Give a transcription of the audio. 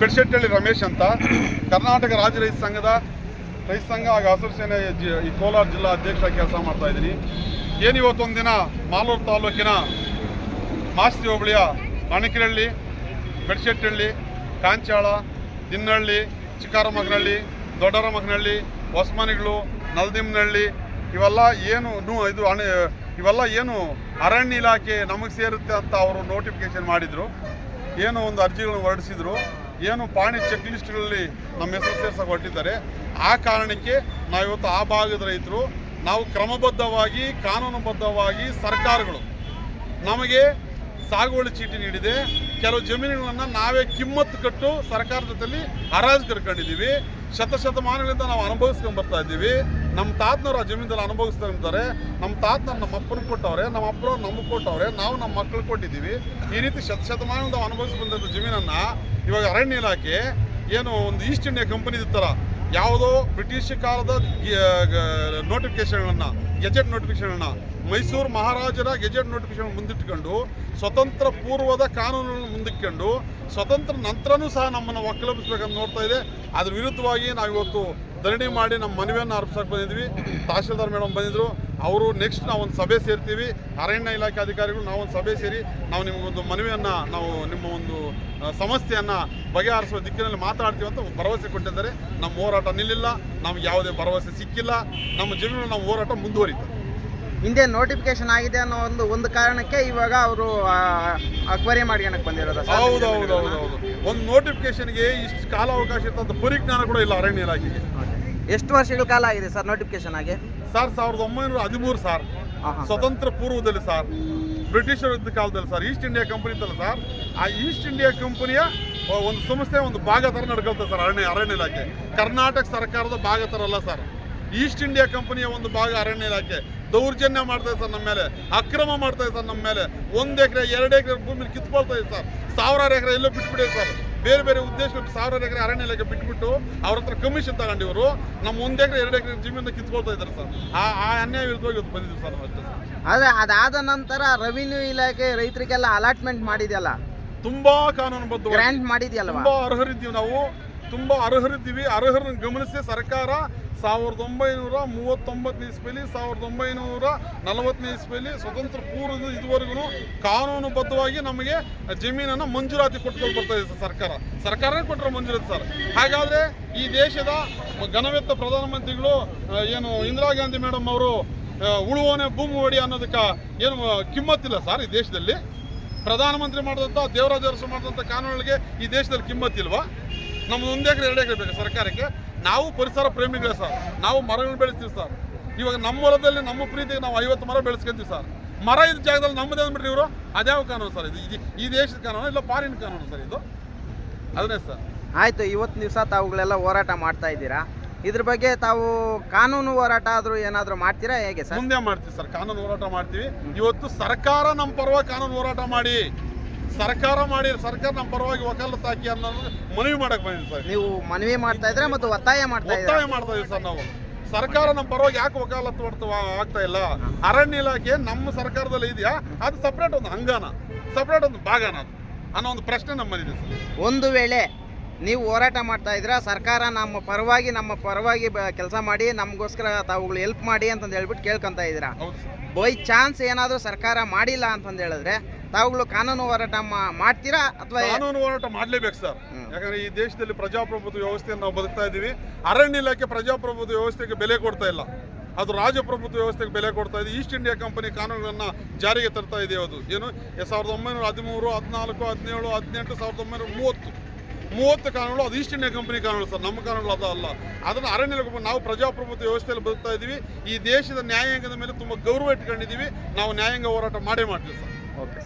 ಬೆಡ್ಶೆಟ್ಟಳ್ಳಿ ರಮೇಶ್ ಅಂತ ಕರ್ನಾಟಕ ರಾಜ್ಯ ರೈತ ಸಂಘ ಹಾಗೂ ಹಸಿರು ಸೇನೆ ಈ ಕೋಲಾರ ಜಿಲ್ಲಾ ಅಧ್ಯಕ್ಷರಾಗಿ ಕೆಲಸ ಮಾಡ್ತಾ ಇದ್ದೀನಿ. ಇವತ್ತೊಂದು ದಿನ ಮಾಲೂರು ತಾಲೂಕಿನ ಮಾಸ್ತಿ ಹೋಬಳಿಯ ಅಣಕಿರಳ್ಳಿ, ಬೆಡ್ಶೆಟ್ಟಳ್ಳಿ, ಕಾಂಚಾಳ, ದಿನ್ನಹಳ್ಳಿ, ಚಿಕ್ಕಾರಮಗನಹಳ್ಳಿ, ದೊಡ್ಡರಮಗನಹಳ್ಳಿ, ಹೊಸಮನೆಗಳು, ನಲ್ದಿಮ್ನಹಳ್ಳಿ ಇವೆಲ್ಲ ಏನು ಅರಣ್ಯ ಇಲಾಖೆ ನಮಗೆ ಸೇರುತ್ತೆ ಅಂತ ಅವರು ನೋಟಿಫಿಕೇಶನ್ ಮಾಡಿದರು. ಒಂದು ಅರ್ಜಿಗಳನ್ನು ಹೊರಡಿಸಿದ್ರು. ಪಾಣಿ ಚೆಕ್ ಲಿಸ್ಟ್ಗಳಲ್ಲಿ ನಮ್ಮ ಹೆಸರು ಸೇರ್ಸಕ್ಕೆ ಹೊರಟಿದ್ದಾರೆ. ಆ ಕಾರಣಕ್ಕೆ ನಾವಿವತ್ತು ಆ ಭಾಗದ ರೈತರು ನಾವು ಕ್ರಮಬದ್ಧವಾಗಿ ಕಾನೂನುಬದ್ಧವಾಗಿ ಸರ್ಕಾರಗಳು ನಮಗೆ ಸಾಗುವಳಿ ಚೀಟಿ ನೀಡಿದೆ. ಕೆಲವು ಜಮೀನುಗಳನ್ನು ನಾವೇ ಕಿಮ್ಮತ್ತು ಕಟ್ಟು ಸರ್ಕಾರದ ಜೊತೆಲಿ ಹರಾಜು ಕರ್ಕೊಂಡಿದ್ದೀವಿ. ಶತಮಾನಗಳಿಂದ ನಾವು ಅನುಭವಿಸ್ಕೊಂಡು ಬರ್ತಾ ಇದ್ದೀವಿ. ನಮ್ಮ ತಾತನವ್ರು ಆ ಜಮೀನಲ್ಲಿ ಅನುಭವಿಸ್ತಾ ಇರ್ತಾರೆ. ನಮ್ಮ ತಾತನವ್ರು ನಮ್ಮ ಅಪ್ಪನಿಗೆ ಕೊಟ್ಟವ್ರೆ, ನಮ್ಮ ಅಪ್ಪನವ್ರು ನಮಗೆ ಕೊಟ್ಟವ್ರೆ, ನಾವು ನಮ್ಮ ಮಕ್ಕಳಿಗೆ ಕೊಟ್ಟಿದ್ದೀವಿ. ಈ ರೀತಿ ಶತಮಾನದಿಂದ ಅನುಭವಿಸಿ ಬಂದಂಥ ಜಮೀನನ್ನು ಇವಾಗ ಅರಣ್ಯ ಇಲಾಖೆ ಒಂದು ಈಸ್ಟ್ ಇಂಡಿಯಾ ಕಂಪನಿ ಥರ ಯಾವುದೋ ಬ್ರಿಟಿಷ್ ಕಾಲದ ನೋಟಿಫಿಕೇಶನ್ಗಳನ್ನು, ಗೆಜೆಟ್ ನೋಟಿಫಿಕೇಶನ್ಗಳನ್ನ, ಮೈಸೂರು ಮಹಾರಾಜರ ಗೆಜೆಟ್ ನೋಟಿಫಿಕೇಶನ್ ಮುಂದಿಟ್ಕೊಂಡು ಸ್ವತಂತ್ರ ಪೂರ್ವದ ಕಾನೂನುಗಳನ್ನು ಮುಂದಿಟ್ಕೊಂಡು ಸ್ವತಂತ್ರ ನಂತರನೂ ಸಹ ನಮ್ಮನ್ನು ಒಕ್ಕಲೆಬ್ಬಿಸ್ಬೇಕಂತ ನೋಡ್ತಾ ಇದೆ. ಅದ್ರ ವಿರುದ್ಧವಾಗಿ ನಾವಿವತ್ತು ಧರಣಿ ಮಾಡಿ ನಮ್ಮ ಮನವಿಯನ್ನು ಅರ್ಪಿಸಕ್ಕೆ ಬಂದಿದ್ವಿ. ತಹಶೀಲ್ದಾರ್ ಮೇಡಮ್ ಬಂದಿದ್ದರು. ಅವರು ನೆಕ್ಸ್ಟ್ ನಾವೊಂದು ಸಭೆ ಸೇರ್ತೀವಿ, ಅರಣ್ಯ ಇಲಾಖೆ ಅಧಿಕಾರಿಗಳು ನಾವೊಂದು ಸಭೆ ಸೇರಿ ನಾವು ನಿಮಗೊಂದು ಮನವಿಯನ್ನು, ನಾವು ನಿಮ್ಮ ಒಂದು ಸಮಸ್ಯೆಯನ್ನು ಬಗೆಹರಿಸುವ ದಿಕ್ಕಿನಲ್ಲಿ ಮಾತಾಡ್ತೀವಿ ಅಂತ ಭರವಸೆ ಕೊಟ್ಟಿದ್ದಾರೆ. ನಮ್ಮ ಹೋರಾಟ ನಿಲ್ಲಿಲ್ಲ, ನಮ್ಗೆ ಯಾವುದೇ ಭರವಸೆ ಸಿಕ್ಕಿಲ್ಲ. ನಮ್ಮ ಜಮೀನು ನಮ್ಮ ಹೋರಾಟ ಮುಂದುವರಿತು. ಹಿಂದೆ ನೋಟಿಫಿಕೇಶನ್ ಆಗಿದೆ ಅನ್ನೋ ಒಂದು ಕಾರಣಕ್ಕೆ ಇವಾಗ ಅವರು ಅಕ್ವರಿ ಮಾಡ್ಕೊಳಕ್ಕೆ ಬಂದಿರೋದು. ಹೌದು. ಒಂದು ನೋಟಿಫಿಕೇಶನ್ಗೆ ಇಷ್ಟು ಕಾಲಾವಕಾಶ ಇರ್ತಂತ ಪರಿಜ್ಞಾನ ಕೂಡ ಇಲ್ಲ ಅರಣ್ಯ ಇಲಾಖೆಗೆ. ಎಷ್ಟು ವರ್ಷಗಳ ಕಾಲ ಆಗಿದೆ ಸರ್ ನೋಟಿಫಿಕೇಶನ್ ಆಗಿ? ಸರ್ 1913 ಸರ್, ಸ್ವತಂತ್ರ ಪೂರ್ವದಲ್ಲಿ ಸರ್, ಬ್ರಿಟಿಷರ ಯುದ್ಧ ಕಾಲದಲ್ಲಿ ಸರ್. ಈಸ್ಟ್ ಇಂಡಿಯಾ ಕಂಪನಿ ಇತ್ತಲ್ಲ ಸರ್, ಆ ಈಸ್ಟ್ ಇಂಡಿಯಾ ಕಂಪನಿಯ ಒಂದು ಸಂಸ್ಥೆ ಒಂದು ಭಾಗ ಥರ ನಡ್ಕೊಳ್ತಾರೆ ಸರ್ ಅರಣ್ಯ ಇಲಾಖೆ. ಕರ್ನಾಟಕ ಸರ್ಕಾರದ ಭಾಗ ಥರ ಅಲ್ಲ ಸರ್. ಈಸ್ಟ್ ಇಂಡಿಯಾ ಕಂಪನಿಯ ಒಂದು ಭಾಗ ಅರಣ್ಯ ಇಲಾಖೆ. ದೌರ್ಜನ್ಯ ಮಾಡ್ತಾಯಿದೆ ಸರ್ ನಮ್ಮ ಮೇಲೆ, ಅಕ್ರಮ ಮಾಡ್ತಾಯಿದೆ ಸರ್ ನಮ್ಮ ಮೇಲೆ. 1 ಎಕರೆ 2 ಎಕರೆ ಭೂಮಿ ಕಿತ್ಕೊಳ್ತಾ ಇದೆ ಸರ್. 1000 ಎಕರೆ ಎಲ್ಲೋ ಬಿಟ್ಬಿಟ್ಟಿದೆ ಸರ್. ಬೇರೆ ಉದ್ದೇಶಕ್ಕೆ 1000 ಎಕರೆ ಅರಣ್ಯ ಇಲಾಖೆ ಬಿಟ್ಬಿಟ್ಟು ಅವ್ರ ಹತ್ರ ಕಮಿಷನ್ ತಗೊಂಡಿವರು ನಮ್ಮ 1 ಎಕರೆ 2 ಎಕರೆ ಜಮೀನ ಕಿತ್ಕೊಳ್ತಾ ಇದ್ದಾರೆ ಸರ್. ಆ ಅನ್ಯಾಯ ವಿರುದ್ಧವಾಗಿ ಇವತ್ತು ಬಂದಿದ್ದೀವಿ ಸರ್ ನಾವು ಅಷ್ಟೇ. ಆದರೆ ಅದಾದ ನಂತರ ರೆವಿನ್ಯೂ ಇಲಾಖೆ ರೈತರಿಗೆಲ್ಲ ಅಲಾಟ್ಮೆಂಟ್ ಮಾಡಿದೆಯಲ್ಲ, ತುಂಬಾ ಕಾನೂನುಬದ್ಧ ಗ್ರಾಂಟ್ ಮಾಡಿದೆಯಲ್ಲ, ತುಂಬಾ ಅರ್ಹರಿದ್ದೀವಿ ನಾವು, ತುಂಬಾ ಅರ್ಹರಿದ್ದೀವಿ. ಅರ್ಹರನ್ನು ಗಮನಿಸಿ ಸರ್ಕಾರ 1939 ಇಸ್ವಿಯಲ್ಲಿ, 1940 ಇಸ್ವಿಯಲ್ಲಿ ಸ್ವತಂತ್ರ ಪೂರ್ವದ ಇದುವರೆಗೂ ಕಾನೂನುಬದ್ಧವಾಗಿ ನಮಗೆ ಜಮೀನನ್ನು ಮಂಜೂರಾತಿ ಕೊಟ್ಕೊಂಡು ಬರ್ತಾ ಇದೆ ಸರ್ಕಾರನೇ ಕೊಟ್ಟರೆ ಮಂಜೂರಾತಿ ಸರ್. ಹಾಗಾದರೆ ಈ ದೇಶದ ಘನವೆತ್ತ ಪ್ರಧಾನಮಂತ್ರಿಗಳು ಇಂದಿರಾ ಗಾಂಧಿ ಮೇಡಮ್ ಅವರು ಉಳುವನೆ ಭೂಮಿ ಒಡಿ ಅನ್ನೋದಕ್ಕೆ ಕಿಮ್ಮತ್ತಿಲ್ಲ ಸರ್ ಈ ದೇಶದಲ್ಲಿ. ಪ್ರಧಾನಮಂತ್ರಿ ಮಾಡಿದಂಥ ದೇವರಾಜ ಅರಸು ಮಾಡಿದಂಥ ಕಾನೂನುಗಳಿಗೆ ಈ ದೇಶದಲ್ಲಿ ಕಿಮ್ಮತ್ತಿಲ್ವಾ? ನಮ್ದು 1 ಎಕರೆ 2 ಎಕರೆ ಬೇಕು ಸರ್ಕಾರಕ್ಕೆ. ನಾವು ಪರಿಸರ ಪ್ರೇಮಿಗಳೇ ಸರ್, ನಾವು ಮರಗಳನ್ನ ಬೆಳೆಸ್ತೀವಿ ಸರ್. ಇವಾಗ ನಮ್ಮ ಹೊಲದಲ್ಲಿ ನಮ್ಮ ಪ್ರೀತಿಗೆ ನಾವು 50 ಮರ ಬೆಳೆಸ್ಕೊಂತೀವಿ ಸರ್. ಮರ ಇದ್ದ ಜಾಗದಲ್ಲಿ ನಮ್ಮದೇ ಅಂದ್ಬಿಟ್ರಿ ಇವರು. ಅದ್ಯಾವ ಕಾನೂನು ಸರ್ ಇದು? ಈ ದೇಶದ ಕಾನೂನು ಇಲ್ಲ ಫಾರಿನ್ ಕಾನೂನು ಸರ್ ಇದು? ಅದನ್ನೇ ಸರ್. ಆಯಿತು, ಇವತ್ತು ದಿವಸ ತಾವುಗಳೆಲ್ಲ ಹೋರಾಟ ಮಾಡ್ತಾ ಇದ್ದೀರಾ. ಇದ್ರ ಬಗ್ಗೆ ತಾವು ಕಾನೂನು ಹೋರಾಟ ಆದರೂ ಏನಾದರೂ ಮಾಡ್ತೀರಾ ಹೇಗೆ ಸರ್? ಮುಂದೆ ಮಾಡ್ತೀವಿ ಸರ್, ಕಾನೂನು ಹೋರಾಟ ಮಾಡ್ತೀವಿ. ಇವತ್ತು ಸರ್ಕಾರ ನಮ್ಮ ಪರವಾಗಿ ಕಾನೂನು ಹೋರಾಟ ಮಾಡಿ, ಸರ್ಕಾರ ನಮ್ಮ ಪರವಾಗಿ ವಕಾಲತ್ತು ಹಾಕಿ ಅನ್ನೋದು ಮನವಿ ಮಾಡಕ್ಕೆ ಬಂದಿದ್ದೀವಿ ಸರ್. ನೀವು ಮನವಿ ಮಾಡ್ತಾ ಇದ್ರೆ ಮತ್ತು ಒತ್ತಾಯ ಮಾಡ್ತಾ ಇದ್ದೀವಿ ಸರ್. ನಾವು ಸರ್ಕಾರ ನಮ್ಮ ಪರವಾಗಿ ಯಾಕೆ ವಕಾಲತ್ತು ಆಗ್ತಾ ಇಲ್ಲ? ಅರಣ್ಯ ಇಲಾಖೆ ನಮ್ಮ ಸರ್ಕಾರದಲ್ಲಿ ಇದೆಯಾ? ಅದು ಸಪ್ರೇಟ್ ಒಂದು ಅಂಗನ, ಸಪ್ರೇಟ್ ಒಂದು ಭಾಗನ ಅನ್ನೋ ಒಂದು ಪ್ರಶ್ನೆ ನಮ್ಮಲ್ಲಿದೆ ಸರ್. ಒಂದು ವೇಳೆ ನೀವು ಹೋರಾಟ ಮಾಡ್ತಾ ಇದ್ರೆ ಸರ್ಕಾರ ನಮ್ಮ ಪರವಾಗಿ ಕೆಲಸ ಮಾಡಿ ನಮಗೋಸ್ಕರ ತಾವುಗಳು ಹೆಲ್ಪ್ ಮಾಡಿ ಅಂತಂದು ಹೇಳ್ಬಿಟ್ಟು ಕೇಳ್ಕೊತಾ ಇದ್ದೀರಾ. ಬೈ ಚಾನ್ಸ್ ಏನಾದರೂ ಸರ್ಕಾರ ಮಾಡಿಲ್ಲ ಅಂತಂದು ಹೇಳಿದ್ರೆ ತಾವುಗಳು ಕಾನೂನು ಹೋರಾಟ ಮಾಡ್ತೀರಾ ಅಥವಾ? ಕಾನೂನು ಹೋರಾಟ ಮಾಡಲೇಬೇಕು ಸರ್. ಯಾಕಂದ್ರೆ ಈ ದೇಶದಲ್ಲಿ ಪ್ರಜಾಪ್ರಭುತ್ವ ವ್ಯವಸ್ಥೆಯನ್ನು ನಾವು ಬದುಕ್ತಾ ಇದ್ದೀವಿ. ಅರಣ್ಯ ಇಲಾಖೆ ಪ್ರಜಾಪ್ರಭುತ್ವ ವ್ಯವಸ್ಥೆಗೆ ಬೆಲೆ ಕೊಡ್ತಾ ಇಲ್ಲ, ಅದು ರಾಜಪ್ರಭುತ್ವ ವ್ಯವಸ್ಥೆಗೆ ಬೆಲೆ ಕೊಡ್ತಾ ಇದೆ. ಈಸ್ಟ್ ಇಂಡಿಯಾ ಕಂಪನಿ ಕಾನೂನುಗಳನ್ನು ಜಾರಿಗೆ ತರ್ತಾ ಇದೆ. ಅದು 1913, 14, 17, 18, 1930 ಕಾನೂನುಗಳು ಅದು ಈಸ್ಟ್ ಇಂಡಿಯಾ ಕಂಪನಿ ಕಾನೂನು ಸರ್, ನಮ್ಮ ಕಾನೂನು ಅದು ಅಲ್ಲ. ಅದನ್ನು ಅರಣ್ಯ ನಾವು ಪ್ರಜಾಪ್ರಭುತ್ವ ವ್ಯವಸ್ಥೆಯಲ್ಲಿ ಬದುಕ್ತಾ ಇದ್ದೀವಿ. ಈ ದೇಶದ ನ್ಯಾಯಾಂಗದ ಮೇಲೆ ತುಂಬ ಗೌರವ ಇಟ್ಕೊಂಡಿದ್ದೀವಿ. ನಾವು ನ್ಯಾಯಾಂಗ ಹೋರಾಟ ಮಾಡೇ ಮಾಡ್ತೀವಿ ಸರ್. ಓಕೆ.